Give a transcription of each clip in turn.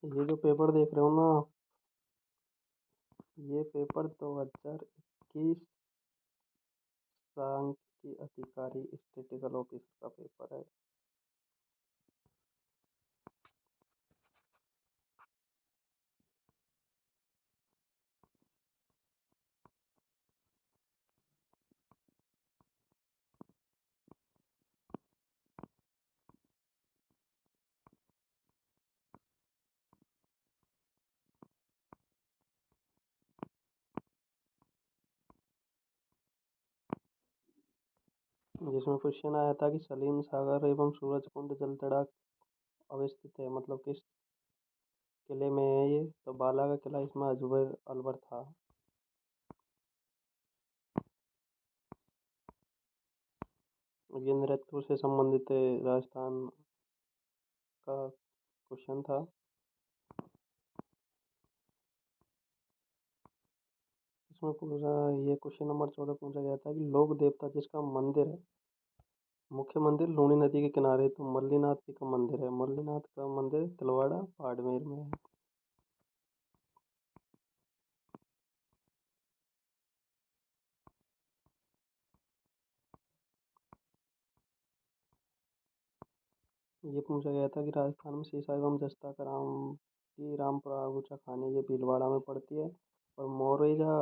ये जो पेपर देख रहे हो ना, ये पेपर 2021 सांख्यिकी अधिकारी स्टैटिस्टिकल ऑफिसर का पेपर है। जिसमें क्वेश्चन आया था कि सलीम सागर एवं सूरजकुंड जलतड़ा अवस्थित है, मतलब किस किले में है ये। तो बाला का किला इसमें अजूबर अलवर था। ये नृत्य से संबंधित राजस्थान का क्वेश्चन था। इसमें पूछा, ये क्वेश्चन नंबर 14 पूछा गया था कि लोक देवता जिसका मंदिर है, मुख्य मंदिर लूनी नदी के किनारे, तो मल्लीनाथ जी का मंदिर है। मल्लीनाथ का मंदिर तिलवाड़ा बाड़मेर में है। ये पूछा गया था कि राजस्थान में सीसा एवं जस्ता का राम की रामपुरा आगूचा खाने, ये भीलवाड़ा में पड़ती है। और मोरेजा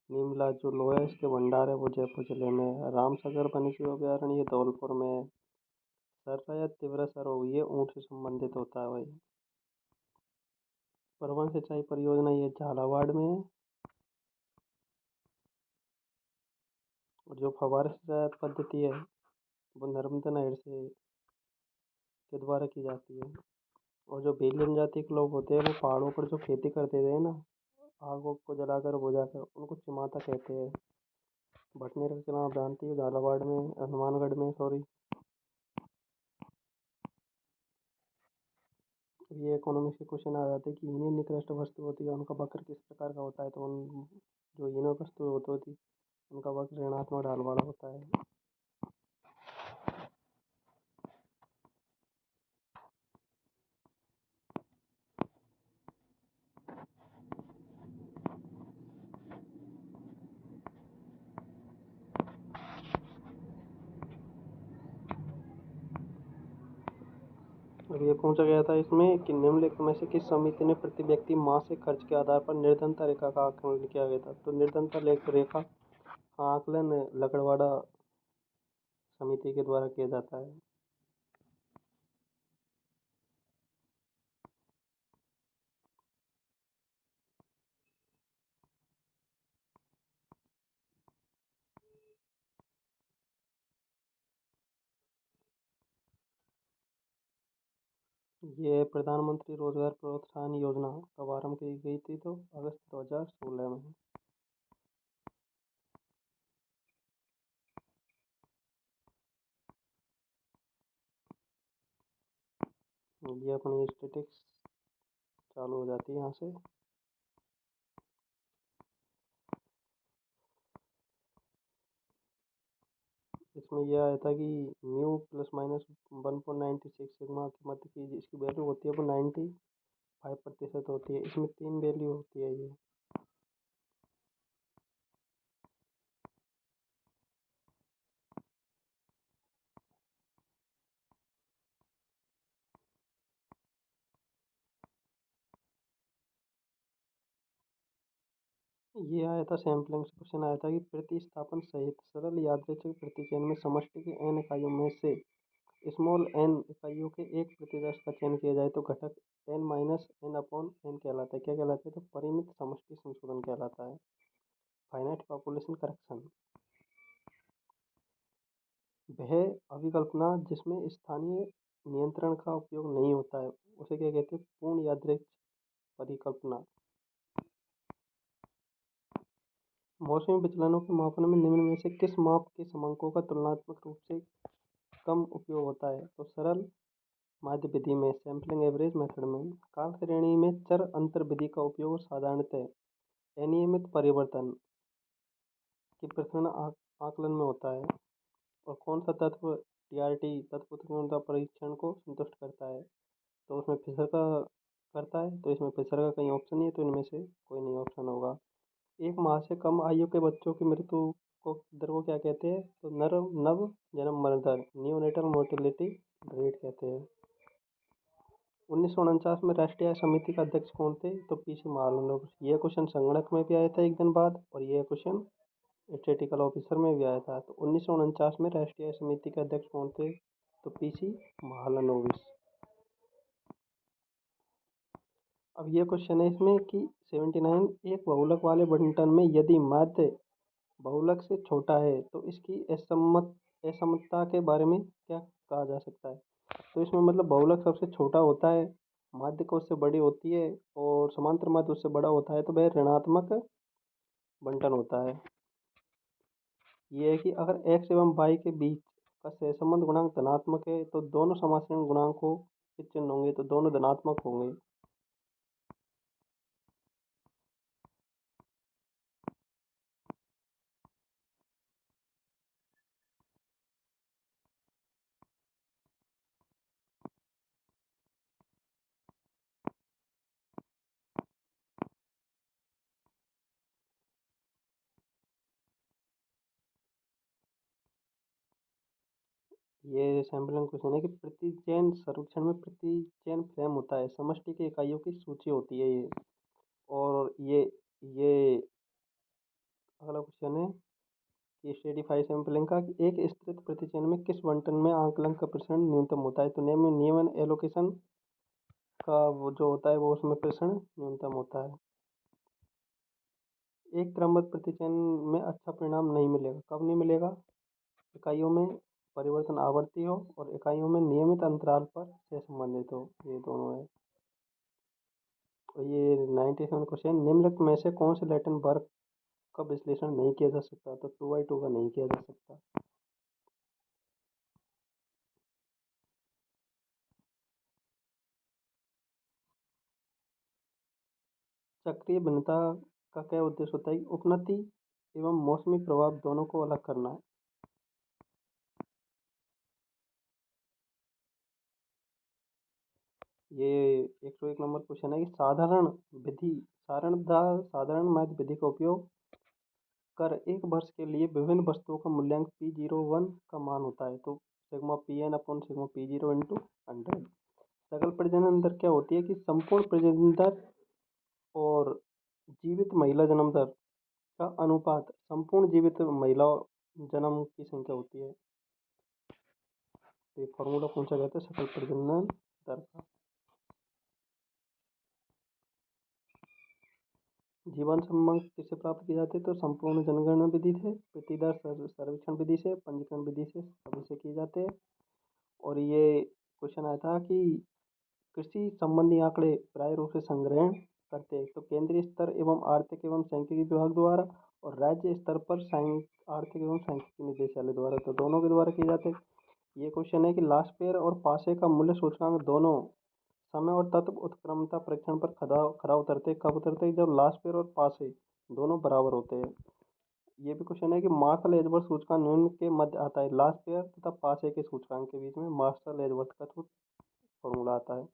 नीमला जो लोहा है इसके भंडार है, वो जयपुर जिले में है। रामसागर वन्यजीव अभयारण्य ये धौलपुर में है। सर्रा या तिवरा सरो ये ऊँट से संबंधित होता है भाई। परवन सिंचाई परियोजना ये झालावाड़ में है। और जो फव्वारा सिंचाई पद्धति है वो नर्मदा नहर से के द्वारा की जाती है। और जो भील जनजाति के लोग होते हैं वो पहाड़ों पर जो खेती करते थे ना, आग वाग को जलाकर बुझाकर, उनको चिमाता कहते हैं। भटनेर का किला आप जानती हो, झालावाड़ में, हनुमानगढ़ में, सॉरी। ये इकोनॉमिक्स के क्वेश्चन आ जाते हैं कि इन्हें निकृष्ट वस्तु होती है उनका वक्र किस प्रकार का होता है। तो उन जो हीनों वस्तु होती है उनका वक्र ऋणात्मक ढाल वाला होता है। अब ये पूछा गया था इसमें कि निम्नलिखित में से किस समिति ने प्रति व्यक्ति मासिक खर्च के आधार पर निर्धनता रेखा का आकलन किया गया था। तो निर्धनता रेखा का आकलन लकड़वाड़ा समिति के द्वारा किया जाता है। ये प्रधानमंत्री रोजगार प्रोत्साहन योजना कब आरंभ की गई थी, तो अगस्त 2016 में। ये अपनी स्टेटिक्स चालू हो जाती है यहाँ से। इसमें यह आया था कि म्यू प्लस माइनस 1.96 सिग्मा के मध्य की इसकी वैल्यू होती है वो 95% होती है। इसमें 3 वैल्यू होती है ये। ये आया था सैम्पलिंग से क्वेश्चन आया था कि प्रतिस्थापन सहित सरल यादृच्छिक प्रतिचयन में समष्टि की n इकाइयों में से स्मॉल n इकाइयों के एक प्रतिदर्श का चयन किया जाए तो घटक n minus n upon n कहलाता है। क्या कहलाता है, तो परिमित समष्टि संशोधन कहलाता है। Finite population correction. वह अभिकल्पना जिसमें स्थानीय नियंत्रण का उपयोग नहीं होता है उसे क्या कहते हैं, पूर्ण यादृच्छिक परिकल्पना। मौसमी विचलनों के मापन में निम्न में से किस माप के समांकों का तुलनात्मक रूप से कम उपयोग होता है, तो सरल माध्य विधि में, सैम्पलिंग एवरेज मेथड में। काल श्रेणी में चर अंतर विधि का उपयोग साधारणतः अनियमित परिवर्तन के प्रसरण आकलन में होता है। और कौन सा तत्व टीआरटी तत्व उत्क्रामकता परीक्षण को संतुष्ट करता है, तो उसमें फिशर का करता है। तो इसमें फिशर का कहीं ऑप्शन नहीं है, तो इनमें से कोई नहीं ऑप्शन होगा। 1 माह से कम आयु के बच्चों की मृत्यु को दर को क्या कहते हैं? तो नव जन्म मरण दर, न्यूनेटल मोर्टेलिटी रेट कहते हैं। 1949 में राष्ट्रीय आय समिति का अध्यक्ष कौन थे? तो पीसी महालनोबिस। यह क्वेश्चन संगणक में भी आया था एक दिन बाद, और यह क्वेश्चन स्टैटिकल ऑफिसर में भी आया था। तो 1949 में राष्ट्रीय आय समिति के अध्यक्ष कौन थे? तो पीसी महालनोबिस। अब यह क्वेश्चन है इसमें कि 79, एक बहुलक वाले बंटन में यदि माध्य बहुलक से छोटा है तो इसकी असमता के बारे में क्या कहा जा सकता है? तो इसमें मतलब बहुलक सबसे छोटा होता है, माध्य को उससे बड़ी होती है, और समांतर माध्य उससे बड़ा होता है, तो वह ऋणात्मक बंटन होता है। ये है कि अगर x एवं y के बीच का सहसंबंध गुणांक धनात्मक है तो दोनों समासीन गुणांकों के चिन्ह होंगे, तो दोनों धनात्मक होंगे। ये सैम्पलिंग क्वेश्चन है कि प्रति चयन सर्वेक्षण में प्रति चयन फ्रेम होता है, समष्टि की इकाइयों की सूची होती है ये। और ये अगला क्वेश्चन है कि स्ट्रेटिफाई सैम्पलिंग का कि एक स्तृत प्रतिचयन में किस बंटन में आंकलन का प्रसरण न्यूनतम होता है? तो नियमन एलोकेशन का वो जो होता है वो उसमें प्रसरण न्यूनतम होता है। एक क्रमबद्ध प्रतिचयन में अच्छा परिणाम नहीं मिलेगा। कब नहीं मिलेगा? इकाइयों में परिवर्तन आवर्ती हो और इकाइयों में नियमित अंतराल पर से संबंधित हो, ये दोनों है। और ये 97 क्वेश्चन, निम्नलिखित में से कौन से लैटिन वर्ग का विश्लेषण नहीं किया जा सकता? तो 2/2 का नहीं किया जा सकता। चक्रीय भिन्नता का क्या उद्देश्य होता है? कि उपनति एवं मौसमी प्रभाव दोनों को अलग करना है। ये 101 नंबर क्वेश्चन है कि साधारण विधि साधारण माध्य विधि का उपयोग कर एक वर्ष के लिए विभिन्न वस्तुओं का मूल्यांकन P01 का मान होता है। तो sigma PN upon sigma P0 into 100। सकल प्रजनन दर क्या होती है? कि संपूर्ण प्रजनन दर और जीवित महिला जन्म दर का अनुपात संपूर्ण जीवित महिला जन्म की संख्या होती है। ये फॉर्मूला पूछा जाता है सकल प्रजनन दर का। जीवन संबंध किससे प्राप्त किए जाते हैं? तो संपूर्ण जनगणना विधि से, प्रतिदर सर्वेक्षण विधि से, पंजीकरण विधि से, सभी से किए जाते हैं। और ये क्वेश्चन आया था कि कृषि संबंधी आंकड़े प्राय रूप से संग्रहण करते हैं तो केंद्रीय स्तर एवं आर्थिक एवं सांख्यिकी विभाग द्वारा, और राज्य स्तर पर आर्थिक एवं सांख्यिकी निदेशालय द्वारा, तो दोनों के द्वारा किए जाते हैं। ये क्वेश्चन है कि लास्पेयर और पासे का मूल्य सूचकांक दोनों समय और तत्व उत्क्रमता परीक्षण पर खरा उतरते। कब उतरते? जब लास्पेयर और पासे दोनों बराबर होते हैं। ये भी क्वेश्चन है कि मार्शल एजवर्थ सूचकांक निम्न के मध्य आता है। लास्पेयर तथा पासे के सूचकांक के बीच में मार्शल एजवर्थ का फॉर्मूला आता है।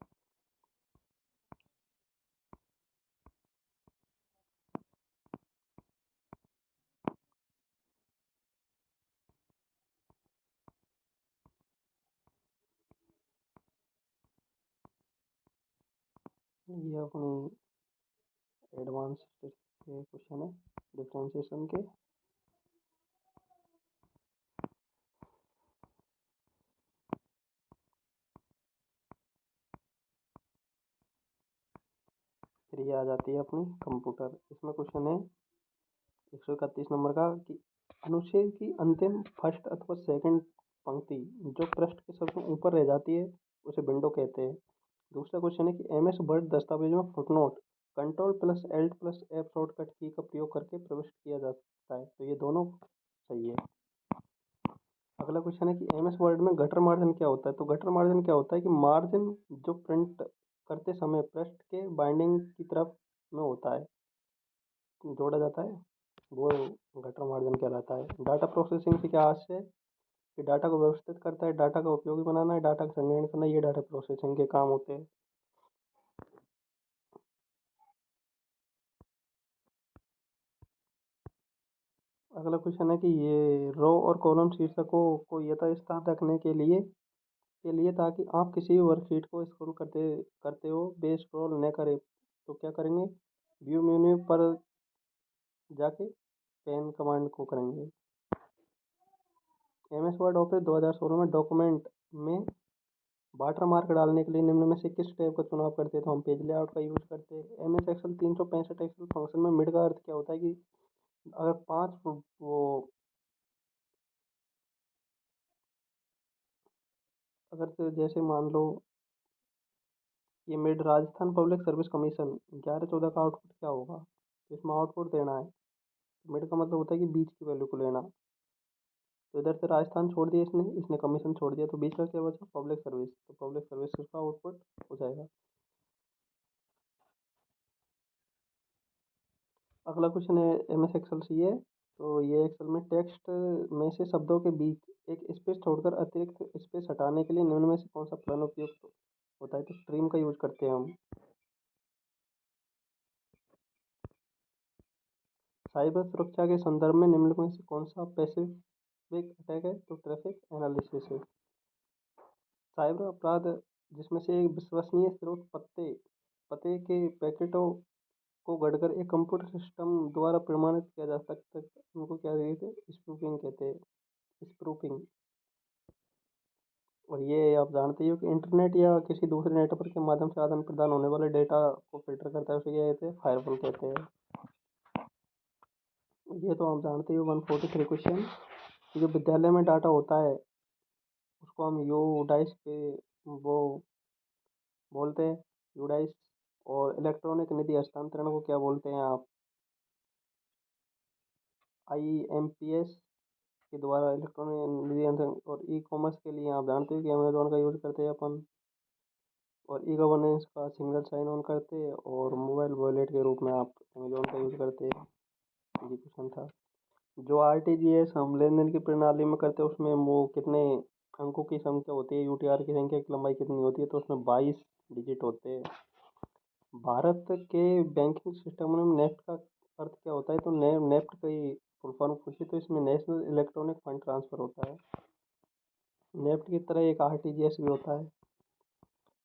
ये अपनी एडवांस के क्वेश्चन है डिफरेंशिएशन के। फिर ये आ जाती है अपनी कंप्यूटर। इसमें क्वेश्चन है 131 नंबर का कि अनुच्छेद की अंतिम फर्स्ट अथवा सेकंड पंक्ति जो पृष्ठ के सबसे ऊपर रह जाती है उसे विंडो कहते हैं। दूसरा क्वेश्चन है कि MS वर्ड दस्तावेज में footnote control plus Alt plus F shortcut की का प्रयोग करके प्रविष्ट किया जा सकता है। तो ये दोनों सही है। अगला क्वेश्चन है कि MS वर्ड में गटर मार्जिन क्या होता है? तो गटर मार्जिन क्या होता है? कि मार्जिन जो प्रिंट करते समय पृष्ठ के बाइंडिंग की तरफ में होता है, जोड़ा जाता है, वो गटर मार्जिन कहलाता है। डाटा प्रोसेसिंग से क्या आशय है? कि डाटा को व्यवस्थित करता है, डाटा का उपयोगी बनाना है, डाटा का संग्रहण करना, ये डाटा प्रोसेसिंग के काम होते हैं। अगला क्वेश्चन है कि ये रो और कॉलम शीर्षकों को यथास्थान रखने के लिए ताकि आप किसी भी वर्कशीट को स्क्रॉल करते करते हो वे स्क्रॉल न करे तो क्या करेंगे? व्यू मेन्यू पर जाके पेन कमांड को करेंगे। एम एस वर्ड ऑफिस 2016 में डॉक्यूमेंट में वाटर मार्क डालने के लिए निम्न में से किस टैब का चुनाव करते हैं? तो हम पेज लेआउट का यूज करते हैं। M S Excel 365 Excel function में मिड का अर्थ क्या होता है कि अगर पांच वो अगर तो जैसे मान लो ये mid Rajasthan public service commission 11-14 का आउटपुट क्या होगा? तो इसमें आउटपुट देना है। मिड का मतलब होता है कि बीच की वैल्यू को लेना। तो इधर से राजस्थान छोड़ दिया इसने इसने कमीशन छोड़ दिया तो बीच का क्या बचा? Public service. तो पब्लिक सर्विस का आउटपुट हो जाएगा। अगला क्वेश्चन है एम एस एक्सेल सी है। तो ये एक्सेल में टेक्स्ट में से शब्दों के बीच एक स्पेस छोड़कर अतिरिक्त स्पेस हटाने के लिए निम्न में से कौन सा प्लान उपयुक्त होता है? तो स्ट्रीम का यूज करते हैं हम। साइबर सुरक्षा के संदर्भ में निम्न में से कौन सा पैसिफिक अटैक है? तो ट्रैफिक एनालिसिस है। साइबर अपराध जिसमें से एक विश्वसनीय स्रोत पते के पैकेटों को गढ़कर एक कंप्यूटर सिस्टम द्वारा प्रमाणित किया जा सकता है। उनको क्या कहते हैं? स्पूफिंग कहते हैं। स्पूफिंग। और ये आप जानते ही हो कि इंटरनेट या किसी दूसरे नेटवर्क के माध्यम से आदान प्रदान होने वाले डेटा को फिल्टर करता है उसे क्या कहते हैं? फायरवॉल कहते हैं। ये तो आप जानते ही हो। 143 क्वेश्चन। जो विद्यालय में डाटा होता है उसको हम यू डाइस पे वो बोलते हैं, यू डाइस। और इलेक्ट्रॉनिक निधि हस्तांतरण को क्या बोलते हैं आप? IMPS के द्वारा इलेक्ट्रॉनिक निधि हस्तांतरण। और ई कॉमर्स के लिए आप जानते हो कि अमेजोन का यूज करते हैं अपन। और ई गवर्नेंस का सिंगल साइन ऑन करते हैं और मोबाइल वॉलेट के रूप में आप अमेजोन का यूज करते हैं। ये क्वेश्चन था। जो RTGS हम लेन देन की प्रणाली में करते हैं उसमें वो कितने अंकों की संख्या होती है? UTR की संख्या की लंबाई कितनी होती है? तो उसमें 22 डिजिट होते हैं। भारत के बैंकिंग सिस्टम में नेफ्ट का अर्थ क्या होता है? तो नेफ्ट की फुल फॉर्म पूछी तो इसमें नेशनल इलेक्ट्रॉनिक फंड ट्रांसफर होता है। नेफ्ट की तरह एक RTGS भी होता है।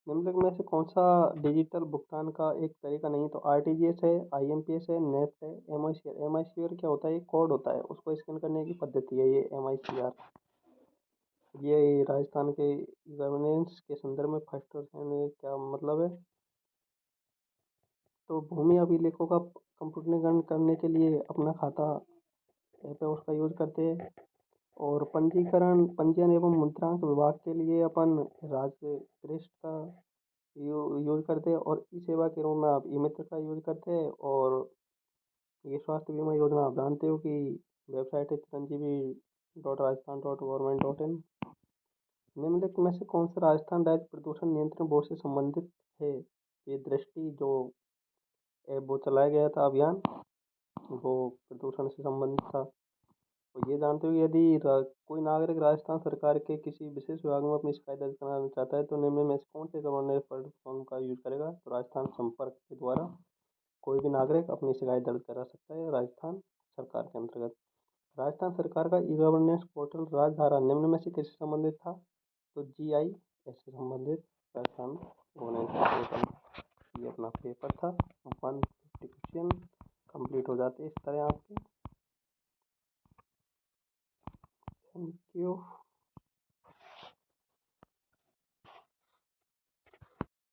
निम्नलिखित में से कौन सा डिजिटल भुगतान का एक तरीका नहीं? तो RTGS है, IMPS है, नेफ्ट है, MICR। MICR क्या होता है? एक कोड होता है उसको स्कैन करने की पद्धति है ये MICR। ये राजस्थान के गवर्नेंस के संदर्भ में फर्स्ट और सेकंड क्या मतलब है? तो भूमि अभिलेखों का कंप्यूटरीकरण करने के लिए अपना खाता ऐप है उसका यूज करते हैं। और पंजीयन एवं मुद्रांक विभाग के लिए अपन राज्य कृषि का यूज करते हैं। और ई सेवा के रूप में आप ई मित्र का यूज करते हैं। और ये स्वास्थ्य बीमा योजना आप जानते हो कि वेबसाइट है chiranjeevi.rajasthan.government.in। निम्नलिखित में से कौन सा राजस्थान राज्य प्रदूषण नियंत्रण बोर्ड से संबंधित है? ये दृष्टि जो वो चलाया गया था अभियान वो प्रदूषण से संबंधित था। तो ये जानते हो कि यदि कोई नागरिक राजस्थान सरकार के किसी विशेष विभाग में अपनी शिकायत दर्ज कराना चाहता है तो निम्न में से कौन से गवर्नर प्लेटफॉर्म का यूज करेगा? तो राजस्थान संपर्क के द्वारा कोई भी नागरिक अपनी शिकायत दर्ज करा सकता है राजस्थान सरकार के अंतर्गत। राजस्थान सरकार का ई गवर्नेंस पोर्टल राजधारा निम्न में से किससे संबंधित था? तो GIS से संबंधित राजस्थान गवर्नेंस पोर्टल। ये अपना पेपर था। 150 क्वेश्चन कंप्लीट हो जाते इस तरह आपके। Thank you.